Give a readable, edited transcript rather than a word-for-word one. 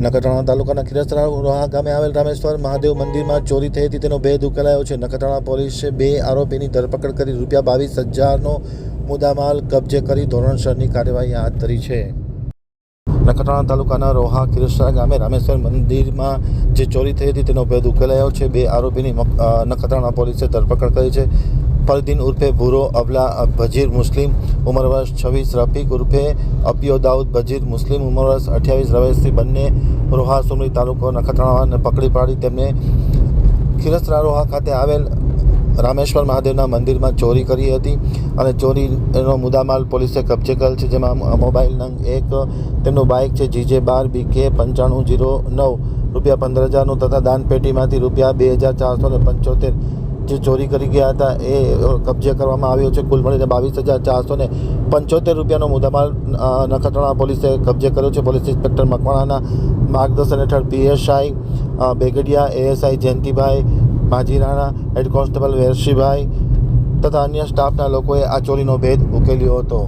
નખત્રાણા તાલુકાના ખીરસરા રોહા ગામે આવેલ રામેશ્વર મહાદેવ મંદિરમાં ચોરી થઈ હતી તેનો ભેદ ઉકેલાયો છે। નખત્રાણા પોલીસે 2 આરોપીની ધરપકડ કરી ₹22,000નો મુદ્દામાલ કબજે કરી ધોરણસરની કાર્યવાહી હાથ ધરી છે। નખત્રાણા તાલુકાના રોહા ખીરસરા ગામે રામેશ્વર મંદિરમાં જે ચોરી થઈ હતી તેનો ભેદ ઉકેલાયો છે। 2 આરોપીની નખત્રાણા પોલીસે ધરપકડ કરી છે। ફરદીન ઉર્ફે ભૂરો અબલા બજીર મુસ્લિમ ઉંમર વર્ષ 26, રફીક ઉર્ફે અપિયો દાઉદ બજીર મુસ્લિમ ઉંમર વર્ષ 28 રવેશથી બંને રોહા સુમરી તાલુકો નખત્રાણાને પકડી પાડી તેમને ખીરસરા રોહા ખાતે આવેલ રામેશ્વર મહાદેવના મંદિરમાં ચોરી કરી હતી અને ચોરીનો મુદ્દામાલ પોલીસે કબજે કરેલ છે, જેમાં મોબાઈલ નંગ 1, તેમનું બાઇક છે GJ12BK 9509 ₹15,000નું તથા દાનપેટીમાંથી ₹2,475 જે ચોરી કરી ગયા હતા એ કબજે કરવામાં આવ્યો છે। કુલ મળીને ₹22,475નો મુદ્દામાલ નખત્રાણા પોલીસે કબજે કર્યો છે। પોલીસ ઇન્સ્પેક્ટર મકવાણાના માર્ગદર્શન હેઠળ PSI Begadiya, ASI Jayantibhai Majirana, head constable Vershibhai તથા અન્ય સ્ટાફના લોકોએ આ ચોરીનો ભેદ ઉકેલ્યો હતો।